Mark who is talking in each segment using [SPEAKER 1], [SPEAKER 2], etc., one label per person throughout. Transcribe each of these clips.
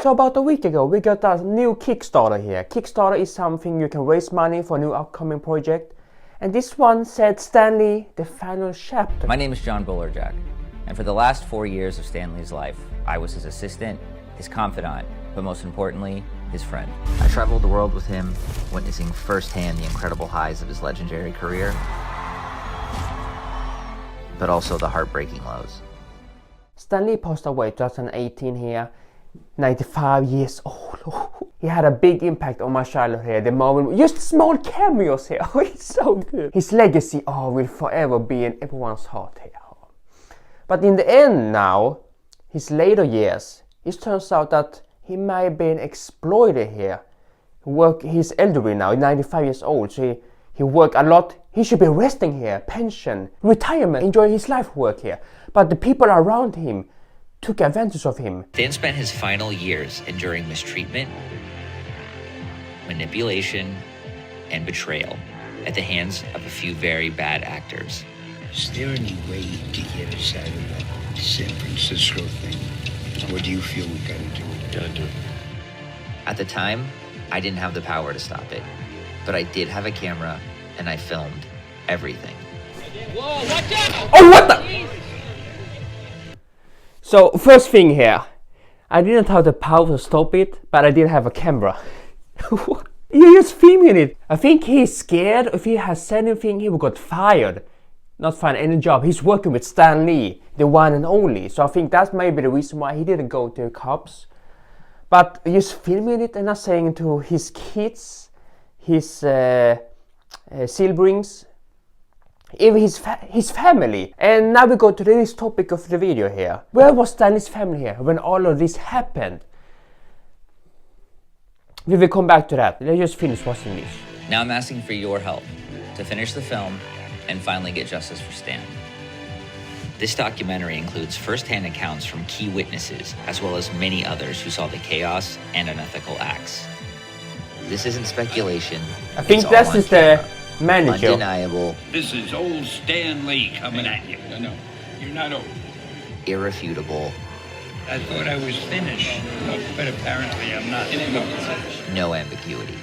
[SPEAKER 1] So about a week ago, we got a new Kickstarter here. Kickstarter is something you can raise money for a new upcoming project. And this one said Stan Lee, the final chapter.
[SPEAKER 2] My name is John Bolerjack, and for the last 4 years of Stan Lee's life, I was his assistant, his confidant, but most importantly, his friend. I traveled the world with him, witnessing firsthand the incredible highs of his legendary career, but also the heartbreaking lows.
[SPEAKER 1] Stan Lee passed away 2018 here, 95 years old. He had a big impact on my childhood here. The Marvel, just small cameos here. Oh, it's so good. His legacy will forever be in everyone's heart here. But in the end now, his later years, it turns out that he may have been exploited here. He's elderly now, 95 years old, so he worked a lot. He should be resting here, pension, retirement, enjoy his life work here. But the people around him took advantage of him.
[SPEAKER 2] Stan spent his final years enduring mistreatment, manipulation, and betrayal at the hands of a few very bad actors.
[SPEAKER 3] Is there any way to get us out of that San Francisco thing? Or do you feel we gotta do it? Gotta do it.
[SPEAKER 2] At the time, I didn't have the power to stop it, but I did have a camera and I filmed everything.
[SPEAKER 4] Whoa, watch out!
[SPEAKER 1] Oh, what the? So, first thing here, I didn't have the power to stop it, but I did have a camera. You're just filming it. I think he's scared. If he has said anything, he would got fired. Not find any job. He's working with Stan Lee, the one and only. So I think that's maybe the reason why he didn't go to the cops. But he's filming it and not saying to his kids, his siblings, even his family. And now we go to this topic of the video here. Where was Stan Lee's family here when all of this happened? We will come back to that. Let's just finish watching this.
[SPEAKER 2] Now I'm asking for your help to finish the film and finally get justice for Stan. This documentary includes first-hand accounts from key witnesses, as well as many others who saw the chaos and unethical acts. This isn't speculation.
[SPEAKER 1] I think this is the manager.
[SPEAKER 2] Undeniable.
[SPEAKER 3] This is old Stan Lee coming at you. No, you're not old.
[SPEAKER 2] Irrefutable.
[SPEAKER 3] I thought I was finished, but apparently I'm not.
[SPEAKER 2] No ambiguity.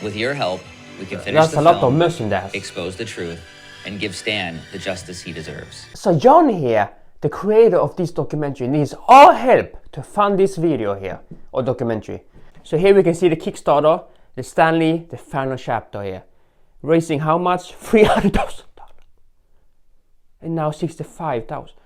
[SPEAKER 2] With your help, we can finish
[SPEAKER 1] That's
[SPEAKER 2] the
[SPEAKER 1] a lot of
[SPEAKER 2] film,
[SPEAKER 1] merchandise.
[SPEAKER 2] expose the truth, and give Stan the justice he deserves.
[SPEAKER 1] So John here, the creator of this documentary, needs our help to fund this video here, or documentary. So here we can see the Kickstarter, the Stan Lee, the final chapter here. Raising how much? $300,000. And now 65,000.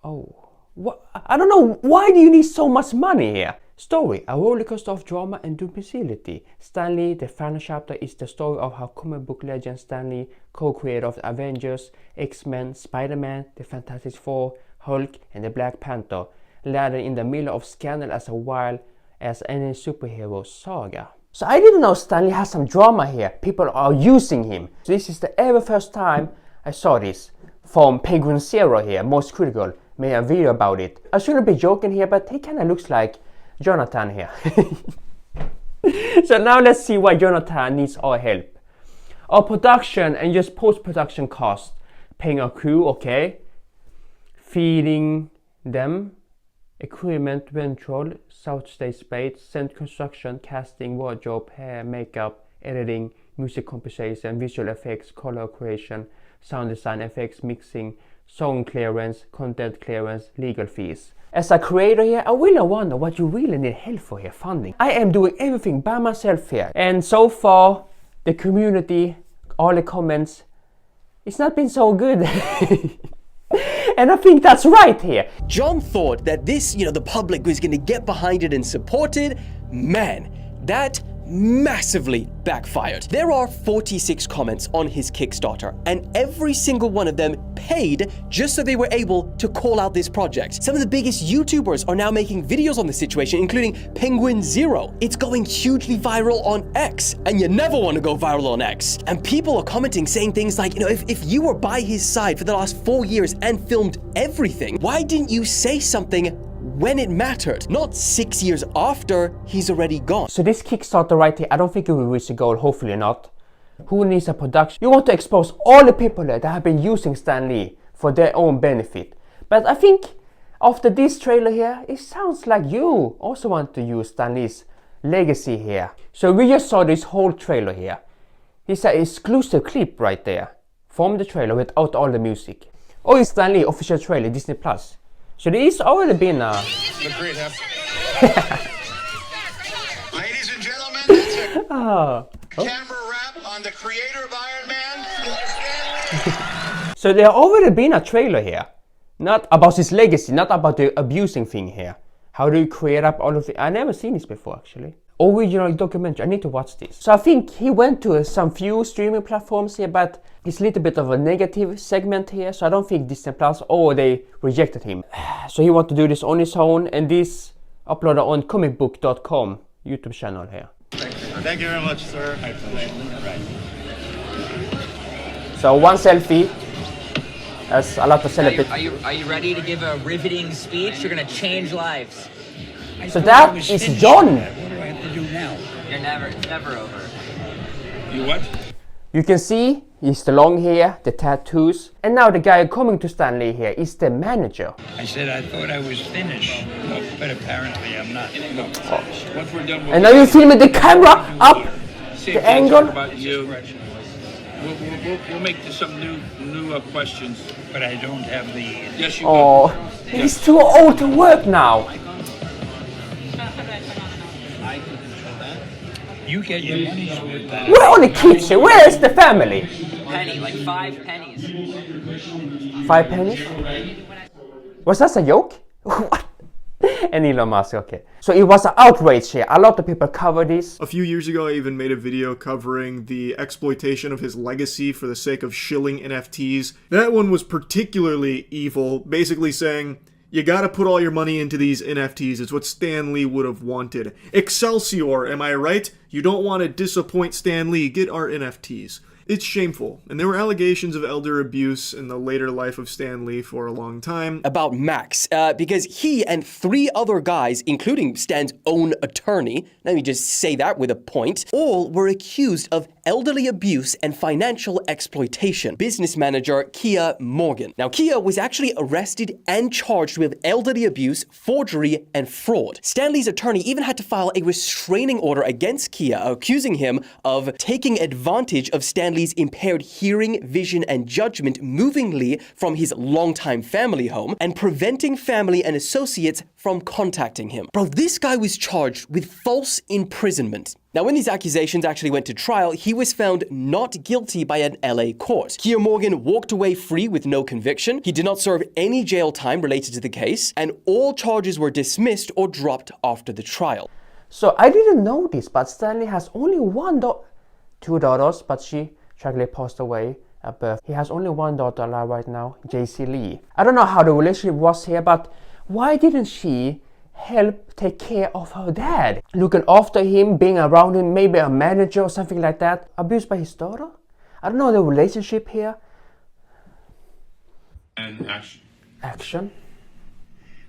[SPEAKER 1] Oh, what? I don't know. Why do you need so much money here? Story, a rollercoaster of drama and duplicity. Stan Lee, the final chapter, is the story of how comic book legend Stan Lee, co-creator of the Avengers, X-Men, Spider-Man, the Fantastic Four, Hulk, and the Black Panther, landed in the middle of scandal as wild as any superhero saga. So I didn't know Stan Lee has some drama here. People are using him. So this is the ever first time I saw this from Penguin Zero here, Most Critical, made a video about it. I shouldn't be joking here, but he kind of looks like Jonathan here. So now let's see why Jonathan needs our help. Our production and just post-production cost. Paying a crew, okay. Feeding them. Equipment, rental, soundstage space, scent construction, casting, wardrobe, hair, makeup, editing, music composition, visual effects, color creation, sound design, effects, mixing, song clearance, content clearance, legal fees. As a creator here, I really wonder what you really need help for here, funding. I am doing everything by myself here. And so far, the community, all the comments, it's not been so good. And I think that's right here.
[SPEAKER 5] John thought that this, the public was going to get behind it and support it. Man, that massively backfired. There are 46 comments on his Kickstarter, and every single one of them paid just so they were able to call out this project. Some of the biggest YouTubers are now making videos on the situation, including Penguin Zero. It's going hugely viral on X, and you never want to go viral on X. And people are commenting saying things like, if you were by his side for the last 4 years and filmed everything, why didn't you say something when it mattered, not 6 years after he's already gone?
[SPEAKER 1] So this Kickstarter right here, I don't think it will reach the goal, hopefully not. Who needs a production? You want to expose all the people that have been using Stan Lee for their own benefit. But I think After this trailer here, it sounds like you also want to use Stan Lee's legacy here. So we just saw this whole trailer here. It's an exclusive clip right there from the trailer without all the music. Oh, it's Stan Lee official trailer, Disney Plus. So there is already been a...
[SPEAKER 6] Look great, Ladies and gentlemen, it's a camera wrap on the creator of Iron Man.
[SPEAKER 1] So there already been a trailer here. Not about his legacy, not about the abusing thing here. How do you create up all of it? I never seen this before actually. Original documentary, I need to watch this. So I think he went to some few streaming platforms here, but it's a little bit of a negative segment here, so I don't think Disney Plus, or they rejected him. So he want to do this on his own, and this uploaded on comicbook.com YouTube channel here.
[SPEAKER 6] Thank you very much, sir.
[SPEAKER 1] So one selfie. That's a lot to celebrate.
[SPEAKER 2] Are you ready to give a riveting speech? You're gonna change lives.
[SPEAKER 1] So that is John.
[SPEAKER 3] What do I have to do now?
[SPEAKER 2] It's never over.
[SPEAKER 6] You what?
[SPEAKER 1] You can see he's the long hair, the tattoos, and now the guy coming to Stan Lee here is the manager.
[SPEAKER 3] I said I thought I was finished, but apparently I'm not.
[SPEAKER 6] Once we're done,
[SPEAKER 1] And now you're filming the camera up
[SPEAKER 6] see
[SPEAKER 1] the
[SPEAKER 6] if we can
[SPEAKER 1] angle.
[SPEAKER 6] talk about you. We'll make some new questions.
[SPEAKER 3] But I don't have the.
[SPEAKER 6] Yes, you
[SPEAKER 1] Oh, he's too old to work now.
[SPEAKER 3] You get your money's worth.
[SPEAKER 1] Where are the kids here? Where is the family?
[SPEAKER 2] Penny, like 5 pennies.
[SPEAKER 1] 5 pennies? Was that a joke? What? And Elon Musk, okay. So it was an outrage here. A lot of people covered this.
[SPEAKER 7] A few years ago, I even made a video covering the exploitation of his legacy for the sake of shilling NFTs. That one was particularly evil, basically saying, you gotta put all your money into these NFTs. It's what Stan Lee would have wanted. Excelsior, am I right? You don't want to disappoint Stan Lee. Get our NFTs. It's shameful, and there were allegations of elder abuse in the later life of Stan Lee for a long time.
[SPEAKER 5] About Max, because he and 3 other guys, including Stan's own attorney, let me just say that with a point, all were accused of elderly abuse and financial exploitation. Business manager Kia Morgan. Now, Kia was actually arrested and charged with elderly abuse, forgery, and fraud. Stan Lee's attorney even had to file a restraining order against Kia, accusing him of taking advantage of Stan Lee's impaired hearing, vision, and judgment, moving Lee from his longtime family home and preventing family and associates from contacting him. Bro, this guy was charged with false imprisonment. Now, when these accusations actually went to trial, he was found not guilty by an LA court. Kia Morgan walked away free with no conviction. He did not serve any jail time related to the case, and all charges were dismissed or dropped after the trial.
[SPEAKER 1] So I didn't know this, but Stan Lee has only 2 daughters, but she tragically passed away at birth. He has only 1 daughter alive right now, JC Lee. I don't know how the relationship was here, but why didn't she help take care of her dad? Looking after him, being around him, maybe a manager or something like that. Abused by his daughter? I don't know the relationship here.
[SPEAKER 6] And
[SPEAKER 1] Action.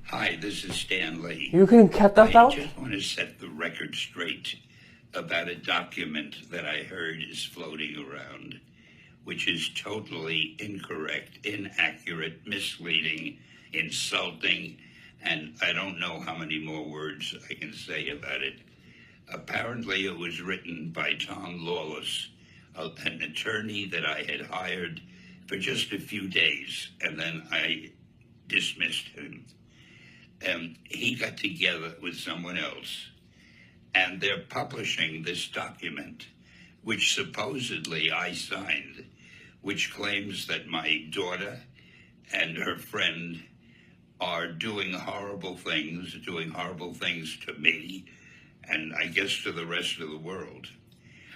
[SPEAKER 3] Hi, this is Stan Lee.
[SPEAKER 1] You can cut that
[SPEAKER 3] I
[SPEAKER 1] out?
[SPEAKER 3] just want to set the record straight about a document that I heard is floating around, which is totally incorrect, inaccurate, misleading, insulting, and I don't know how many more words I can say about it. Apparently it was written by Tom Lawless, an attorney that I had hired for just a few days, and then I dismissed him. He got together with someone else, and they're publishing this document, which supposedly I signed, which claims that my daughter and her friend are doing horrible things to me, and I guess to the rest of the world.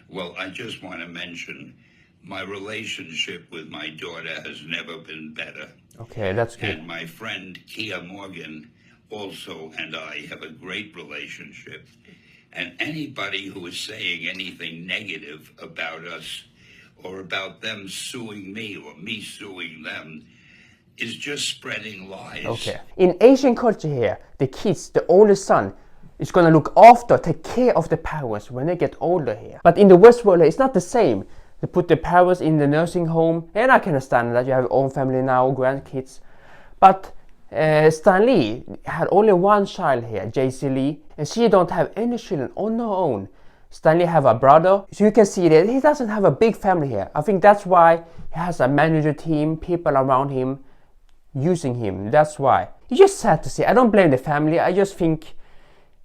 [SPEAKER 3] Well, I just want to mention my relationship with my daughter has never been better.
[SPEAKER 1] Okay, that's good.
[SPEAKER 3] And my friend Kia Morgan also and I have a great relationship. And anybody who is saying anything negative about us or about them suing me or me suing them is just spreading lies.
[SPEAKER 1] Okay. In Asian culture here, the kids, the oldest son, is gonna look after, take care of the parents when they get older here. But in the West world, it's not the same. They put the parents in the nursing home, and I can understand that you have your own family now, grandkids. But Stan Lee had only one child here, JC Lee, and she don't have any children on her own. Stan Lee have a brother, so you can see that he doesn't have a big family here. I think that's why he has a manager team, people around him using him. That's why. It's just sad to see. I don't blame the family. I just think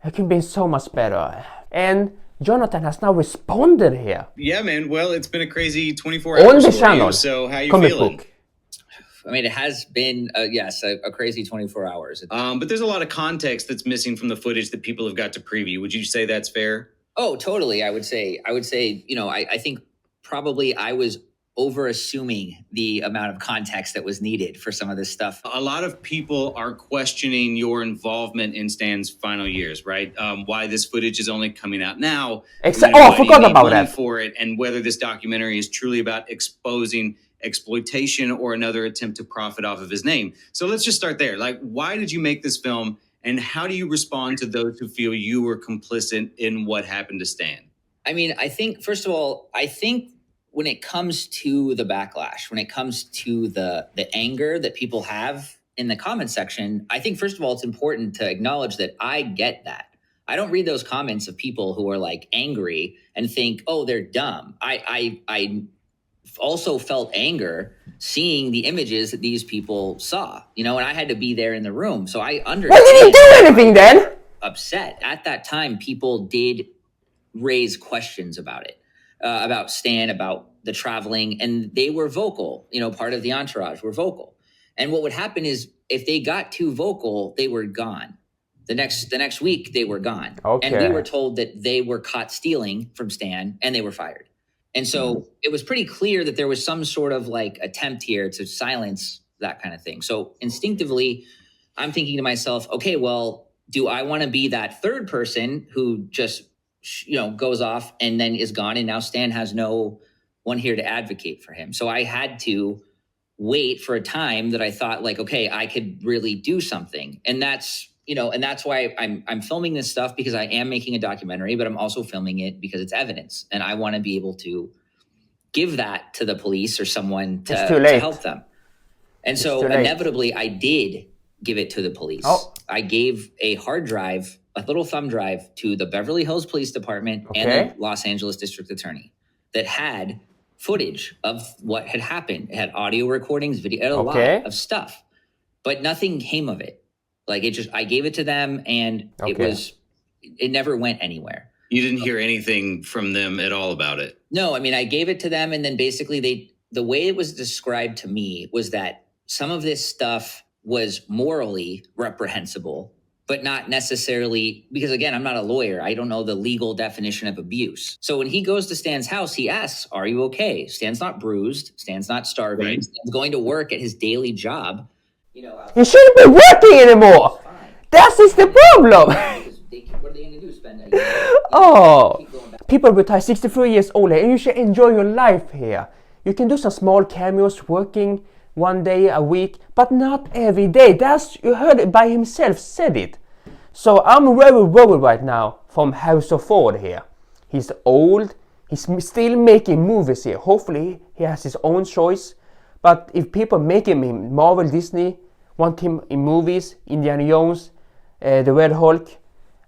[SPEAKER 1] it can be so much better. And Jonathan has now responded here.
[SPEAKER 8] Yeah, man. Well, it's been a crazy 24
[SPEAKER 1] on
[SPEAKER 8] hours
[SPEAKER 1] the
[SPEAKER 8] for
[SPEAKER 1] channel.
[SPEAKER 8] you. So how you
[SPEAKER 1] Comic
[SPEAKER 8] feeling?
[SPEAKER 1] book.
[SPEAKER 2] I mean, it has been, a crazy 24 hours.
[SPEAKER 8] But there's a lot of context that's missing from the footage that people have got to preview. Would you say that's fair?
[SPEAKER 2] Oh, totally. I would say, I think probably I was over assuming the amount of context that was needed for some of this stuff.
[SPEAKER 8] A lot of people are questioning your involvement in Stan's final years, right? Why this footage is only coming out now.
[SPEAKER 1] I
[SPEAKER 8] Why do you
[SPEAKER 1] forgot
[SPEAKER 8] need
[SPEAKER 1] about
[SPEAKER 8] money
[SPEAKER 1] that.
[SPEAKER 8] for it, and whether this documentary is truly about exposing exploitation or another attempt to profit off of his name. So let's just start there. Like, why did you make this film, and how do you respond to those who feel you were complicit in what happened to Stan?
[SPEAKER 2] I mean, I think, first of all, when it comes to the backlash, when it comes to the anger that people have in the comment section, I think, first of all, it's important to acknowledge that I get that. I don't read those comments of people who are like angry and think, oh, they're dumb. I also felt anger seeing the images that these people saw, and I had to be there in the room. So I understand.
[SPEAKER 1] Why did he do anything then?
[SPEAKER 2] Upset. At that time, people did raise questions about it. About Stan, about the traveling, and they were vocal. Part of the entourage were vocal. And what would happen is if they got too vocal, they were gone. The next week, they were gone.
[SPEAKER 1] Okay.
[SPEAKER 2] And we were told that they were caught stealing from Stan, and they were fired. And so it was pretty clear that there was some sort of like attempt here to silence that kind of thing. So instinctively, I'm thinking to myself, okay, well, do I want to be that third person who just goes off and then is gone, and now Stan has no one here to advocate for him. So I had to wait for a time that I thought like, okay, I could really do something. And that's why I'm filming this stuff, because I am making a documentary, but I'm also filming it because it's evidence, and I want to be able to give that to the police or someone to help them. And so inevitably I did give it to the police. I gave a hard drive, a little thumb drive, to the Beverly Hills Police Department and the Los Angeles District Attorney that had footage of what had happened. It had audio recordings, video, it had a lot of stuff, but nothing came of it. Like I gave it to them, and it never went anywhere.
[SPEAKER 8] You didn't hear anything from them at all about it?
[SPEAKER 2] No, I mean, I gave it to them, and then basically the way it was described to me was that some of this stuff was morally reprehensible, but not necessarily, because again, I'm not a lawyer. I don't know the legal definition of abuse. So when he goes to Stan's house, he asks, are you okay? Stan's not bruised. Stan's not starving. Right. Stan's going to work at his daily job.
[SPEAKER 1] He shouldn't be working anymore. That is the problem.
[SPEAKER 2] What are they going to do? Spend a year?
[SPEAKER 1] People retire 63 years old, and you should enjoy your life here. You can do some small cameos, working one day a week, but not every day. You heard it by himself, said it. So I'm very worried right now from Harrison Ford here. He's old, he's still making movies here. Hopefully he has his own choice. But if people make him Marvel, Disney, want him in movies, Indiana Jones, the Red Hulk,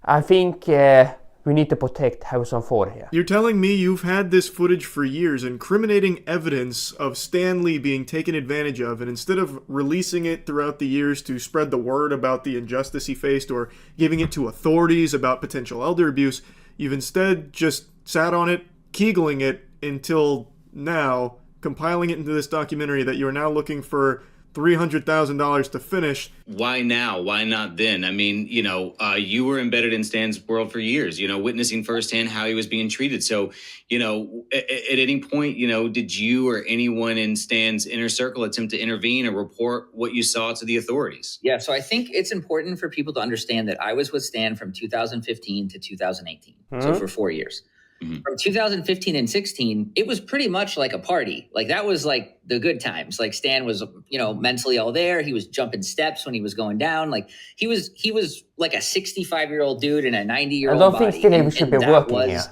[SPEAKER 1] I think we need to protect Harrison Ford here.
[SPEAKER 7] You're telling me you've had this footage for years, incriminating evidence of Stan Lee being taken advantage of, and instead of releasing it throughout the years to spread the word about the injustice he faced or giving it to authorities about potential elder abuse, you've instead just sat on it, kegeling it until now, compiling it into this documentary that you're now looking for $300,000 to finish.
[SPEAKER 8] Why now? Why not then? I mean, you were embedded in Stan's world for years, witnessing firsthand how he was being treated. So, at any point, did you or anyone in Stan's inner circle attempt to intervene or report what you saw to the authorities?
[SPEAKER 2] Yeah, so I think it's important for people to understand that I was with Stan from 2015 to 2018, so for 4 years. Mm-hmm. From 2015 and 16, it was pretty much like a party. Like that was like the good times. Like Stan was, mentally all there. He was jumping steps when he was going down. Like he was like a 65-year-old dude in a 90-year-old body.
[SPEAKER 1] I don't think Stan should be working here.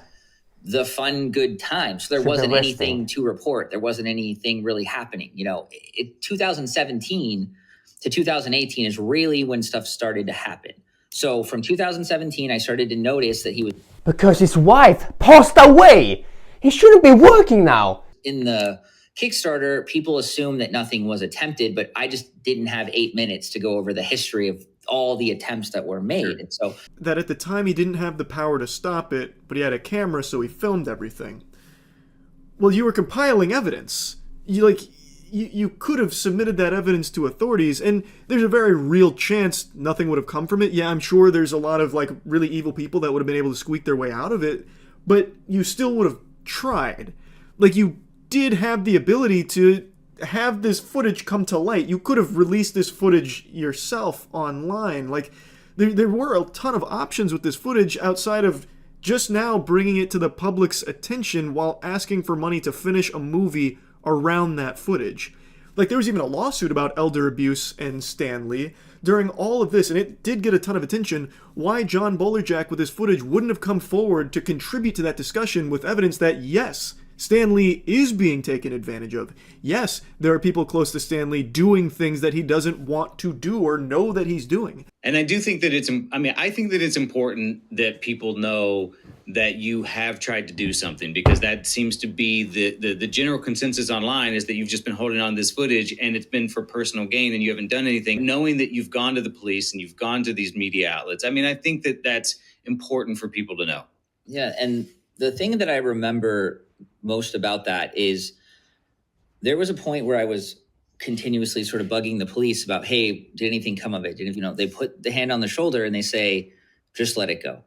[SPEAKER 2] The fun, good times. So there wasn't anything to report. There wasn't anything really happening. In 2017, to 2018 is really when stuff started to happen. So from 2017, I started to notice that he was
[SPEAKER 1] Because his wife passed away. He shouldn't be working now.
[SPEAKER 2] in the Kickstarter. People assume that nothing was attempted, but I just didn't have 8 minutes to go over the history of all the attempts that were made. And so
[SPEAKER 7] That at the time he didn't have the power to stop it, but he had a camera, so he filmed everything. Well, you were compiling evidence. You could have submitted that evidence to authorities, and there's a very real chance nothing would have come from it. Yeah, I'm sure there's a lot of like really evil people that would have been able to squeak their way out of it, but you still would have tried. Like, you did have the ability to have this footage come to light. You could have released this footage yourself online. Like, there were a ton of options with this footage outside of just now bringing it to the public's attention while asking for money to finish a movie around that footage. Like, there was even a lawsuit about elder abuse and Stan Lee. During all of this, and it did get a ton of attention, why John Bolerjack with his footage wouldn't have come forward to contribute to that discussion with evidence that, yes, Stan Lee is being taken advantage of. Yes, there are people close to Stan Lee doing things that he doesn't want to do or know that he's doing.
[SPEAKER 8] And I do think that I think that it's important that people know that you have tried to do something, because that seems to be the general consensus online, is that you've just been holding on this footage and it's been for personal gain and you haven't done anything. Knowing that you've gone to the police and you've gone to these media outlets, I mean, I think that that's important for people to know.
[SPEAKER 2] Yeah, and the thing that I remember most about that is there was a point where I was continuously sort of bugging the police about, hey, did anything come of it? They put the hand on the shoulder and they say, just let it go.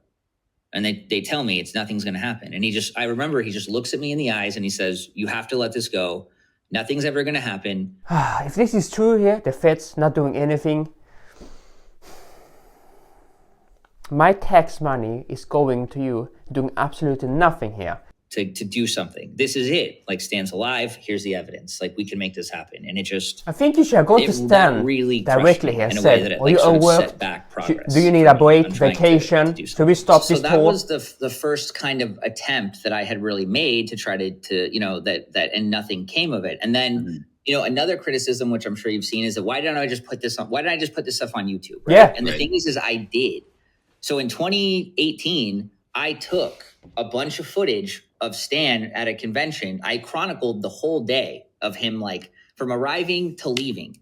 [SPEAKER 2] And they tell me nothing's going to happen. And I remember he just looks at me in the eyes and he says, you have to let this go. Nothing's ever going to happen.
[SPEAKER 1] If this is true here, the Fed's not doing anything. My tax money is going to you doing absolutely nothing here.
[SPEAKER 2] To do something. This is it. Like, Stan's alive. Here's the evidence. Like, we can make this happen. And it just...
[SPEAKER 1] I think you should go to Stan
[SPEAKER 2] really
[SPEAKER 1] directly here and say,
[SPEAKER 2] are
[SPEAKER 1] you overworked? Do you need a break, vacation? Should we stop this tour?
[SPEAKER 2] So that was the first kind of attempt that I had really made to try to that and nothing came of it. And then, another criticism, which I'm sure you've seen, is that why didn't I just put this stuff on YouTube? Right?
[SPEAKER 1] Yeah.
[SPEAKER 2] And the thing is I did. So in 2018, I took a bunch of footage of Stan at a convention. I chronicled the whole day of him, like, from arriving to leaving,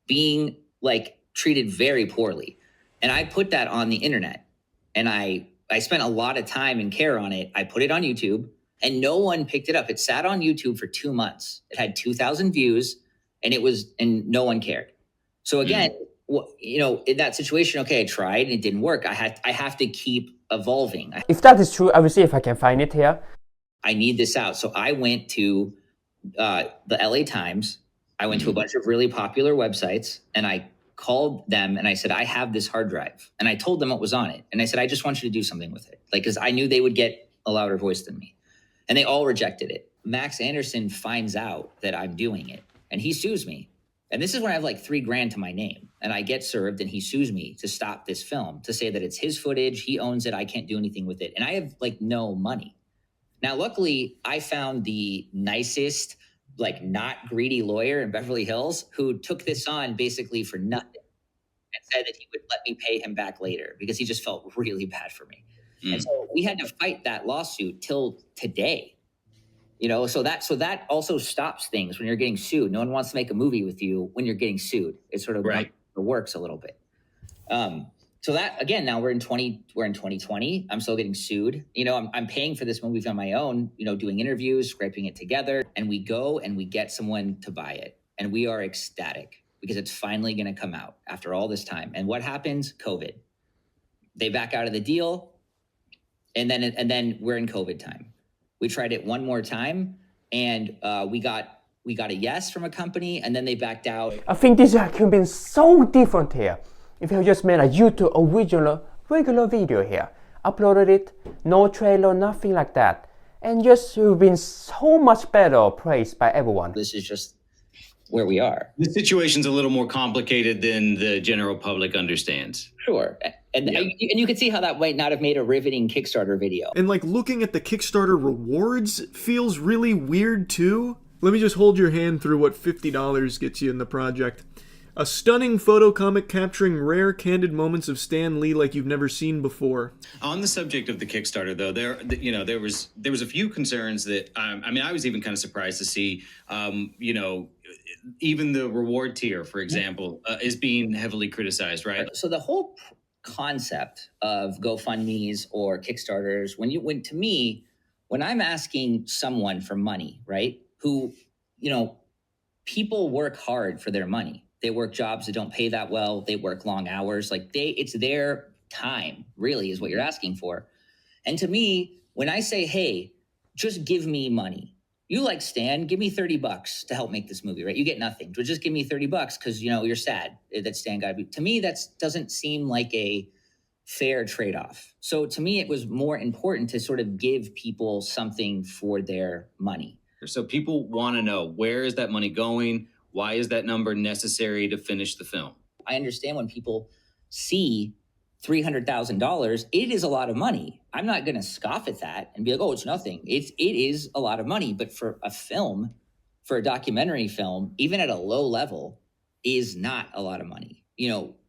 [SPEAKER 2] being like treated very poorly. And I put that on the internet, and I spent a lot of time and care on it. I put it on YouTube, and no one picked it up. It sat on YouTube for 2 months. It had 2,000 views, and no one cared. So again, in that situation, okay, I tried and it didn't work. I have to keep evolving.
[SPEAKER 1] If that is true, I will see if I can find it here.
[SPEAKER 2] I need this out. So I went to the LA Times. I went to a bunch of really popular websites, and I called them and I said, I have this hard drive. And I told them what was on it. And I said, I just want you to do something with it. Like, because I knew they would get a louder voice than me. And they all rejected it. Max Anderson finds out that I'm doing it, and he sues me. And this is when I have like $3,000 to my name, and I get served, and he sues me to stop this film, to say that it's his footage. He owns it. I can't do anything with it. And I have like no money. Now, luckily, I found the nicest, like, not greedy lawyer in Beverly Hills who took this on basically for nothing and said that he would let me pay him back later because he just felt really bad for me. And so we had to fight that lawsuit till today. So that also stops things when you're getting sued. No one wants to make a movie with you when you're getting sued. It sort of works a little bit. So that, again, now we're in 2020. I'm still getting sued. I'm paying for this movie on my own, doing interviews, scraping it together. And we go and we get someone to buy it. And we are ecstatic because it's finally going to come out after all this time. And what happens? COVID. They back out of the deal. And then we're in COVID time. We tried it one more time, and we got a yes from a company, and then they backed out.
[SPEAKER 1] I think this could have been so different here if you just made a YouTube original regular video here, uploaded it, no trailer, nothing like that, and just you've been so much better praised by everyone.
[SPEAKER 2] This is just where we are.
[SPEAKER 8] The situation's a little more complicated than the general public understands.
[SPEAKER 2] Sure. And you can see how that might not have made a riveting Kickstarter video.
[SPEAKER 7] And like, looking at the Kickstarter rewards feels really weird too. Let me just hold your hand through what $50 gets you in the project. A stunning photo comic capturing rare, candid moments of Stan Lee like you've never seen before.
[SPEAKER 8] On the subject of the Kickstarter, though, there was a few concerns that I was even kind of surprised to see. Even the reward tier, for example, is being heavily criticized, right?
[SPEAKER 2] So the whole concept of GoFundMe's or Kickstarters, when I'm asking someone for money, right? Who, people work hard for their money. They work jobs that don't pay that well. They work long hours. It's their time, really, is what you're asking for. And to me, when I say, hey, just give me money. You like Stan, give me $30 to help make this movie, right? You get nothing. But just give me $30 because, you're sad that Stan got to be. To me, that doesn't seem like a fair trade-off. So to me, it was more important to sort of give people something for their money.
[SPEAKER 8] So people want to know, where is that money going? Why is that number necessary to finish the film?
[SPEAKER 2] I understand when people see $300,000, it is a lot of money. I'm not going to scoff at that and be like, oh, it's nothing. It is a lot of money. But for a film, for a documentary film, even at a low level, is not a lot of money.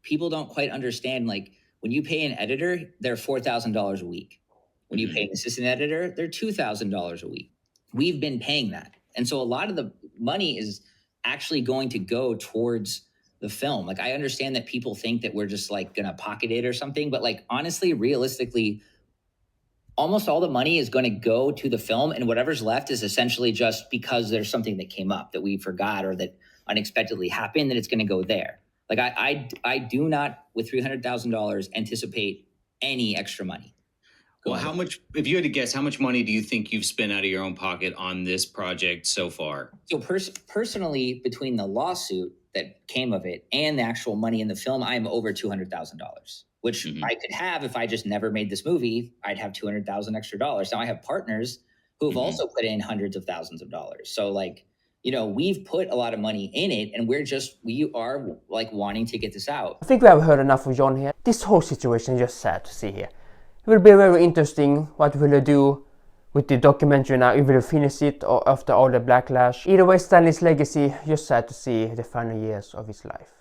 [SPEAKER 2] People don't quite understand, when you pay an editor, they're $4,000 a week. When you pay an assistant editor, they're $2,000 a week. We've been paying that. And so a lot of the money is actually going to go towards the film. I understand that people think that we're just going to pocket it or something, but honestly, realistically, almost all the money is going to go to the film, and whatever's left is essentially just because there's something that came up that we forgot or that unexpectedly happened, that it's going to go there. I do not, with $300,000, anticipate any extra money.
[SPEAKER 8] Well, how much, if you had to guess, how much money do you think you've spent out of your own pocket on this project so far?
[SPEAKER 2] So personally, between the lawsuit that came of it and the actual money in the film, I'm over $200,000, which I could have if I just never made this movie. I'd have $200,000 extra dollars. Now I have partners who have also put in hundreds of thousands of dollars. So we've put a lot of money in it, and we are wanting to get this out.
[SPEAKER 1] I think we have heard enough of John here. This whole situation is just sad to see here. It will be very interesting what will he do with the documentary now, if he will finish it or after all the backlash. Either way, Stan Lee's legacy, just sad to see the final years of his life.